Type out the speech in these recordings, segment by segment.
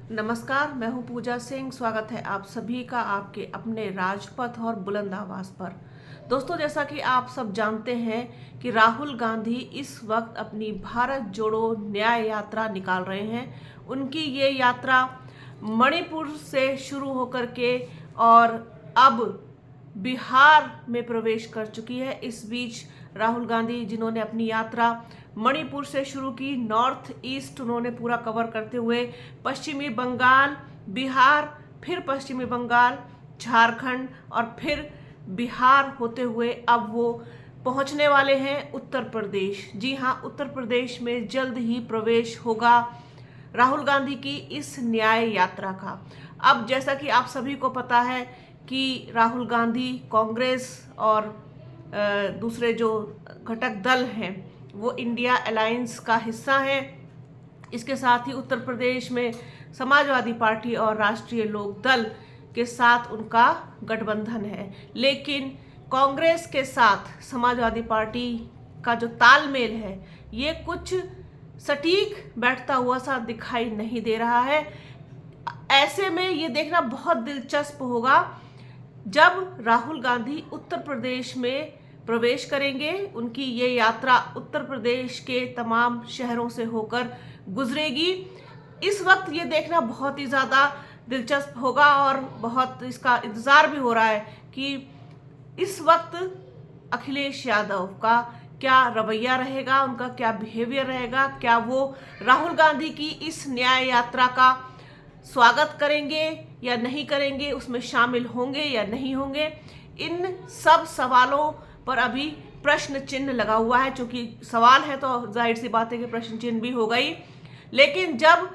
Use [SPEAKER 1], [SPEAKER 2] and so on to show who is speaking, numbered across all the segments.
[SPEAKER 1] नमस्कार, मैं हूं पूजा सिंह। स्वागत है आप सभी का आपके अपने राजपथ और बुलंद आवाज पर। दोस्तों, जैसा कि आप सब जानते हैं कि राहुल गांधी इस वक्त अपनी भारत जोड़ो न्याय यात्रा निकाल रहे हैं। उनकी ये यात्रा मणिपुर से शुरू होकर के और अब बिहार में प्रवेश कर चुकी है। इस बीच राहुल गांधी, जिन्होंने अपनी यात्रा मणिपुर से शुरू की, नॉर्थ ईस्ट उन्होंने पूरा कवर करते हुए पश्चिमी बंगाल, बिहार, फिर पश्चिमी बंगाल, झारखंड और फिर बिहार होते हुए अब वो पहुंचने वाले हैं उत्तर प्रदेश। जी हाँ, उत्तर प्रदेश में जल्द ही प्रवेश होगा राहुल गांधी की इस न्याय यात्रा का। अब जैसा कि आप सभी को पता है कि राहुल गांधी कांग्रेस और दूसरे जो घटक दल हैं वो इंडिया अलायंस का हिस्सा हैं। इसके साथ ही उत्तर प्रदेश में समाजवादी पार्टी और राष्ट्रीय लोक दल के साथ उनका गठबंधन है। लेकिन कांग्रेस के साथ समाजवादी पार्टी का जो तालमेल है ये कुछ सटीक बैठता हुआ सा दिखाई नहीं दे रहा है। ऐसे में ये देखना बहुत दिलचस्प होगा जब राहुल गांधी उत्तर प्रदेश में प्रवेश करेंगे। उनकी ये यात्रा उत्तर प्रदेश के तमाम शहरों से होकर गुजरेगी। इस वक्त ये देखना बहुत ही ज़्यादा दिलचस्प होगा और बहुत इसका इंतज़ार भी हो रहा है कि इस वक्त अखिलेश यादव का क्या रवैया रहेगा, उनका क्या बिहेवियर रहेगा। क्या वो राहुल गांधी की इस न्याय यात्रा का स्वागत करेंगे या नहीं करेंगे, उसमें शामिल होंगे या नहीं होंगे। इन सब सवालों पर अभी प्रश्न चिन्ह लगा हुआ है। चूंकि सवाल है तो जाहिर सी बात है कि प्रश्न चिन्ह भी हो गई। लेकिन जब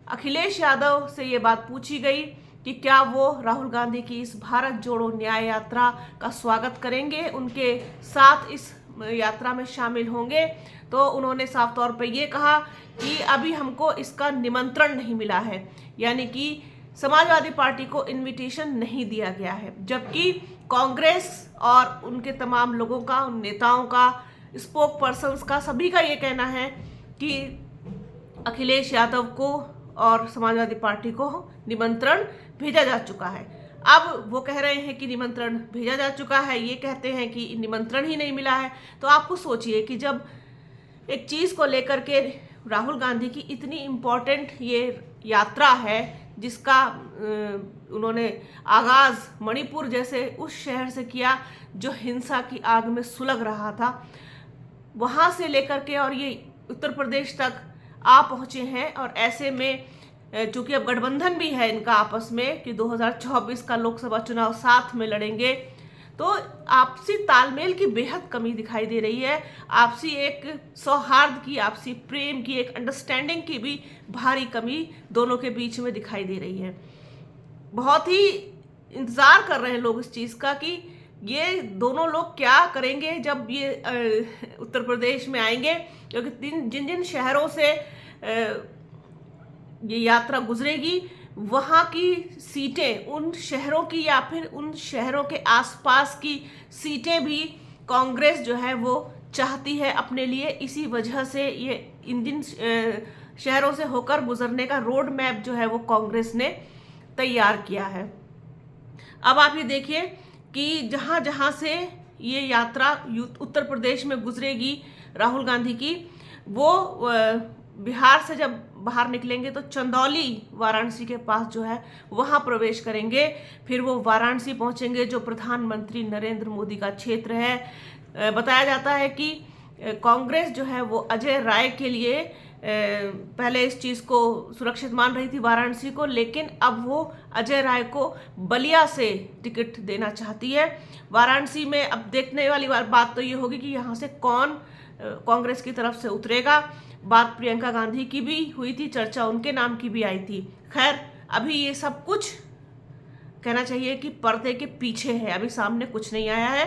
[SPEAKER 1] अखिलेश यादव से ये बात पूछी गई कि क्या वो राहुल गांधी की इस भारत जोड़ो न्याय यात्रा का स्वागत करेंगे, उनके साथ इस यात्रा में शामिल होंगे, तो उन्होंने साफ तौर पे ये कहा कि अभी हमको इसका निमंत्रण नहीं मिला है, यानी कि समाजवादी पार्टी को इनविटेशन नहीं दिया गया है। जबकि कांग्रेस और उनके तमाम लोगों का, उन नेताओं का, स्पोक पर्सन्स का, सभी का ये कहना है कि अखिलेश यादव को और समाजवादी पार्टी को निमंत्रण भेजा जा चुका है। अब वो कह रहे हैं कि निमंत्रण भेजा जा चुका है, ये कहते हैं कि निमंत्रण ही नहीं मिला है। तो आपको सोचिए कि जब एक चीज़ को लेकर के राहुल गांधी की इतनी इम्पोर्टेंट ये यात्रा है, जिसका उन्होंने आगाज़ मणिपुर जैसे उस शहर से किया जो हिंसा की आग में सुलग रहा था, वहाँ से लेकर के और ये उत्तर प्रदेश तक आ पहुँचे हैं। और ऐसे में चूंकि अब गठबंधन भी है इनका आपस में कि 2024 का लोकसभा चुनाव साथ में लड़ेंगे, तो आपसी तालमेल की बेहद कमी दिखाई दे रही है। आपसी एक सौहार्द की, आपसी प्रेम की, एक अंडरस्टैंडिंग की भी भारी कमी दोनों के बीच में दिखाई दे रही है। बहुत ही इंतज़ार कर रहे हैं लोग इस चीज़ का कि ये दोनों लोग क्या करेंगे जब ये उत्तर प्रदेश में आएंगे, क्योंकि जिन जिन शहरों से ये यात्रा गुजरेगी वहाँ की सीटें, उन शहरों की या फिर उन शहरों के आसपास की सीटें भी कांग्रेस जो है वो चाहती है अपने लिए। इसी वजह से ये इन जिन शहरों से होकर गुजरने का रोड मैप जो है वो कांग्रेस ने तैयार किया है। अब आप ये देखिए कि जहाँ जहाँ से ये यात्रा उत्तर प्रदेश में गुजरेगी राहुल गांधी की, वो बिहार से जब बाहर निकलेंगे तो चंदौली, वाराणसी के पास जो है वहाँ प्रवेश करेंगे। फिर वो वाराणसी पहुँचेंगे जो प्रधानमंत्री नरेंद्र मोदी का क्षेत्र है। बताया जाता है कि कांग्रेस जो है वो अजय राय के लिए पहले इस चीज़ को सुरक्षित मान रही थी वाराणसी को, लेकिन अब वो अजय राय को बलिया से टिकट देना चाहती है। वाराणसी में अब देखने वाली बात तो ये होगी कि यहाँ से कौन कांग्रेस की तरफ से उतरेगा। बात प्रियंका गांधी की भी हुई थी, चर्चा उनके नाम की भी आई थी। खैर, अभी ये सब कुछ कहना चाहिए कि पर्दे के पीछे है, अभी सामने कुछ नहीं आया है।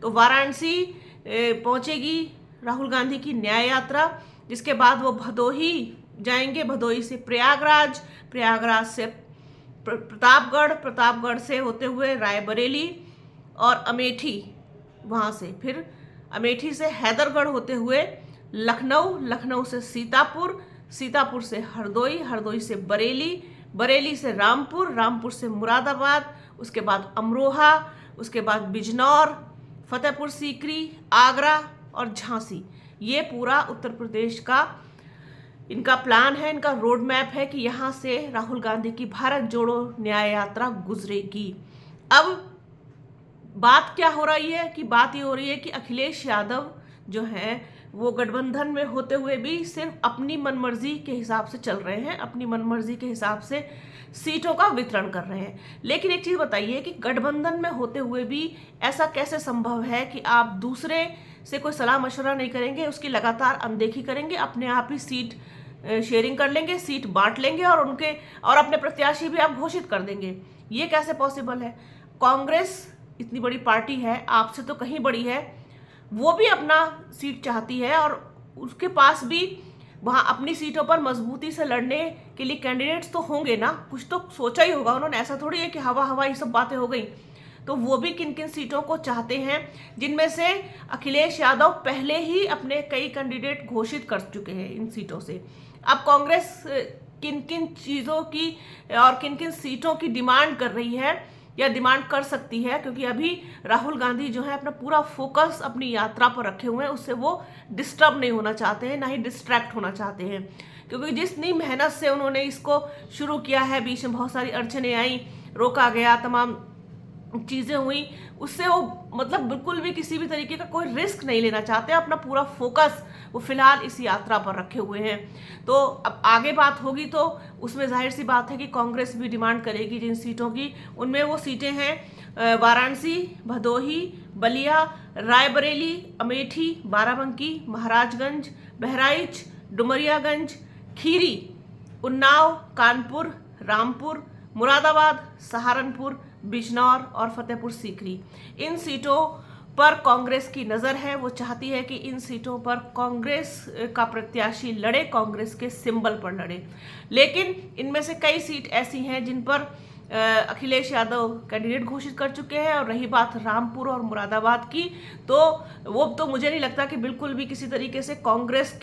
[SPEAKER 1] तो वाराणसी पहुंचेगी राहुल गांधी की न्याय यात्रा, जिसके बाद वो भदोही जाएंगे, भदोही से प्रयागराज, प्रयागराज से प्रतापगढ़, प्रतापगढ़ से होते हुए रायबरेली और अमेठी, वहाँ से फिर अमेठी से हैदरगढ़ होते हुए लखनऊ, लखनऊ से सीतापुर, सीतापुर से हरदोई, हरदोई से बरेली, बरेली से रामपुर, रामपुर से मुरादाबाद, उसके बाद अमरोहा, उसके बाद बिजनौर, फतेहपुर सीकरी, आगरा और झांसी। ये पूरा उत्तर प्रदेश का इनका प्लान है, इनका रोड मैप है कि यहाँ से राहुल गांधी की भारत जोड़ो न्याय यात्रा गुजरेगी। अब बात क्या हो रही है कि बात ये हो रही है कि अखिलेश यादव जो हैं वो गठबंधन में होते हुए भी सिर्फ अपनी मनमर्जी के हिसाब से चल रहे हैं, अपनी मनमर्जी के हिसाब से सीटों का वितरण कर रहे हैं। लेकिन एक चीज़ बताइए कि गठबंधन में होते हुए भी ऐसा कैसे संभव है कि आप दूसरे से कोई सलाह मशवरा नहीं करेंगे, उसकी लगातार अनदेखी करेंगे, अपने आप ही सीट शेयरिंग कर लेंगे, सीट बांट लेंगे और अपने प्रत्याशी भी आप घोषित कर देंगे। ये कैसे पॉसिबल है? कांग्रेस इतनी बड़ी पार्टी है, आपसे तो कहीं बड़ी है, वो भी अपना सीट चाहती है और उसके पास भी वहाँ अपनी सीटों पर मजबूती से लड़ने के लिए कैंडिडेट्स तो होंगे ना, कुछ तो सोचा ही होगा उन्होंने। ऐसा थोड़ी है कि हवा हवा ये सब बातें हो गई। तो वो भी किन किन सीटों को चाहते हैं, जिनमें से अखिलेश यादव पहले ही अपने कई कैंडिडेट घोषित कर चुके हैं इन सीटों से। अब कांग्रेस किन किन चीज़ों की और किन किन सीटों की डिमांड कर रही है या डिमांड कर सकती है, क्योंकि अभी राहुल गांधी जो है अपना पूरा फोकस अपनी यात्रा पर रखे हुए हैं, उससे वो डिस्टर्ब नहीं होना चाहते हैं, ना ही डिस्ट्रैक्ट होना चाहते हैं। क्योंकि जितनी मेहनत से उन्होंने इसको शुरू किया है, बीच में बहुत सारी अड़चनें आई, रोका गया, तमाम चीज़ें हुई, उससे वो मतलब बिल्कुल भी किसी भी तरीके का कोई रिस्क नहीं लेना चाहते, अपना पूरा फोकस वो फिलहाल इस यात्रा पर रखे हुए हैं। तो अब आगे बात होगी तो उसमें जाहिर सी बात है कि कांग्रेस भी डिमांड करेगी जिन सीटों की, उनमें वो सीटें हैं वाराणसी, भदोही, बलिया, रायबरेली, अमेठी, बाराबंकी, महाराजगंज, बहराइच, डुमरियागंज, खीरी, उन्नाव, कानपुर, रामपुर, मुरादाबाद, सहारनपुर, बिजनौर और फतेहपुर सीकरी। इन सीटों पर कांग्रेस की नज़र है, वो चाहती है कि इन सीटों पर कांग्रेस का प्रत्याशी लड़े, कांग्रेस के सिंबल पर लड़े। लेकिन इनमें से कई सीट ऐसी हैं जिन पर अखिलेश यादव कैंडिडेट घोषित कर चुके हैं। और रही बात रामपुर और मुरादाबाद की, तो वो तो मुझे नहीं लगता कि बिल्कुल भी किसी तरीके से कांग्रेस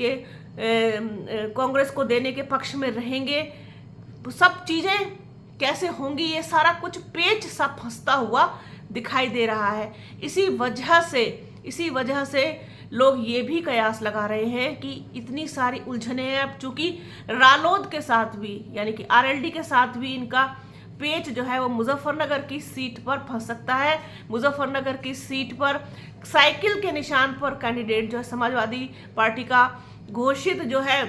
[SPEAKER 1] को देने के पक्ष में रहेंगे। सब चीज़ें कैसे होंगी, ये सारा कुछ पेच सा फंसता हुआ दिखाई दे रहा है। इसी वजह से लोग ये भी कयास लगा रहे हैं कि इतनी सारी उलझनें हैं। अब चूंकि रालोद के साथ भी यानी कि आरएलडी के साथ भी इनका पेच जो है वो मुजफ्फरनगर की सीट पर फंस सकता है। मुजफ्फरनगर की सीट पर साइकिल के निशान पर कैंडिडेट जो है समाजवादी पार्टी का घोषित जो है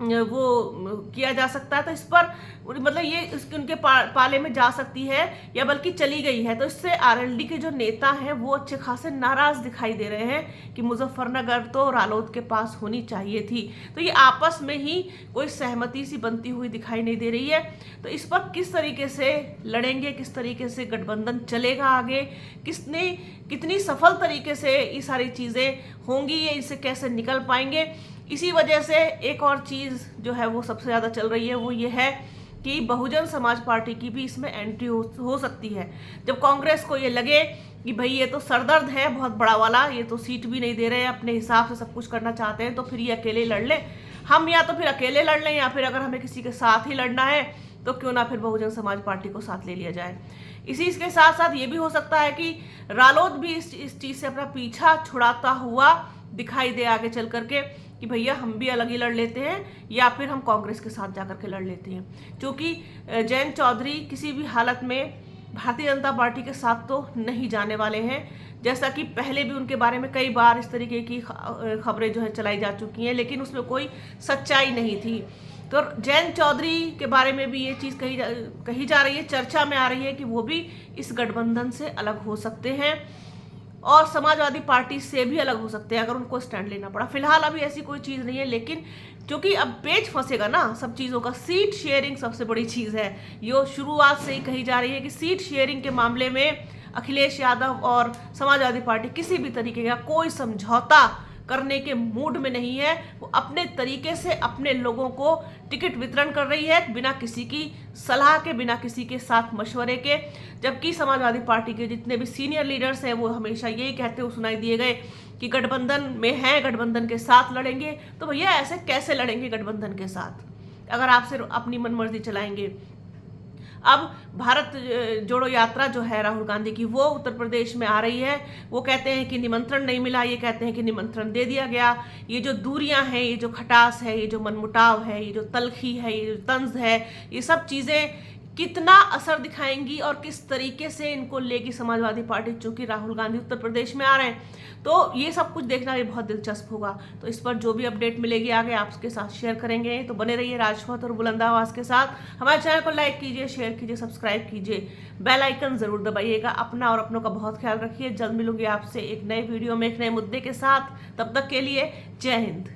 [SPEAKER 1] वो किया जा सकता है। तो इस पर मतलब ये उनके पाले में जा सकती है या बल्कि चली गई है। तो इससे आरएलडी के जो नेता हैं वो अच्छे खासे नाराज दिखाई दे रहे हैं कि मुजफ्फरनगर तो रालोद के पास होनी चाहिए थी। तो ये आपस में ही कोई सहमति सी बनती हुई दिखाई नहीं दे रही है। तो इस पर किस तरीके से लड़ेंगे, किस तरीके से गठबंधन चलेगा आगे, कितनी सफल तरीके से ये सारी चीज़ें होंगी, ये इससे कैसे निकल पाएंगे। इसी वजह से एक और चीज़ जो है वो सबसे ज़्यादा चल रही है, वो ये है कि बहुजन समाज पार्टी की भी इसमें एंट्री हो सकती है। जब कांग्रेस को ये लगे कि भाई ये तो सरदर्द है बहुत बड़ा वाला, ये तो सीट भी नहीं दे रहे हैं, अपने हिसाब से सब कुछ करना चाहते हैं, तो फिर ये अकेले लड़ लें, हम या तो फिर अकेले लड़ लें, या फिर अगर हमें किसी के साथ ही लड़ना है तो क्यों ना फिर बहुजन समाज पार्टी को साथ ले लिया जाए। इसके साथ साथ ये भी हो सकता है कि रालोद भी इस चीज़ से अपना पीछा छुड़ाता हुआ दिखाई दे आगे चल करके कि भैया हम भी अलग ही लड़ लेते हैं या फिर हम कांग्रेस के साथ जाकर के लड़ लेते हैं। क्योंकि जयंत चौधरी किसी भी हालत में भारतीय जनता पार्टी के साथ तो नहीं जाने वाले हैं, जैसा कि पहले भी उनके बारे में कई बार इस तरीके की खबरें जो है चलाई जा चुकी हैं, लेकिन उसमें कोई सच्चाई नहीं थी। तो जयंत चौधरी के बारे में भी ये चीज़ कही जा रही है, चर्चा में आ रही है कि वो भी इस गठबंधन से अलग हो सकते हैं और समाजवादी पार्टी से भी अलग हो सकते हैं अगर उनको स्टैंड लेना पड़ा। फिलहाल अभी ऐसी कोई चीज़ नहीं है, लेकिन क्योंकि अब पेच फंसेगा ना सब चीज़ों का, सीट शेयरिंग सबसे बड़ी चीज़ है। ये शुरुआत से ही कही जा रही है कि सीट शेयरिंग के मामले में अखिलेश यादव और समाजवादी पार्टी किसी भी तरीके का कोई समझौता करने के मूड में नहीं है। वो अपने तरीके से अपने लोगों को टिकट वितरण कर रही है, बिना किसी की सलाह के, बिना किसी के साथ मशवरे के। जबकि समाजवादी पार्टी के जितने भी सीनियर लीडर्स हैं वो हमेशा यही कहते हुए सुनाई दिए गए कि गठबंधन में हैं, गठबंधन के साथ लड़ेंगे। तो भैया ऐसे कैसे लड़ेंगे गठबंधन के साथ? अगर आप सिर्फ अपनी मनमर्जी चलाएंगे। अब भारत जोड़ो यात्रा जो है राहुल गांधी की, वो उत्तर प्रदेश में आ रही है। वो कहते हैं कि निमंत्रण नहीं मिला, ये कहते हैं कि निमंत्रण दे दिया गया। ये जो दूरियां हैं, ये जो खटास है, ये जो मनमुटाव है, ये जो तलखी है, ये जो तंज है, ये सब चीज़ें कितना असर दिखाएंगी और किस तरीके से इनको लेगी समाजवादी पार्टी, चूंकि राहुल गांधी उत्तर प्रदेश में आ रहे हैं। तो ये सब कुछ देखना भी बहुत दिलचस्प होगा। तो इस पर जो भी अपडेट मिलेगी आगे आपके साथ शेयर करेंगे। तो बने रहिए राजपथ और बुलंद आवाज के साथ। हमारे चैनल को लाइक कीजिए, शेयर कीजिए, सब्सक्राइब कीजिए, बेल आइकन जरूर दबाइएगा। अपना और अपनों का बहुत ख्याल रखिए। जल्द मिलूंगी आपसे एक नए वीडियो में एक नए मुद्दे के साथ। तब तक के लिए जय हिंद।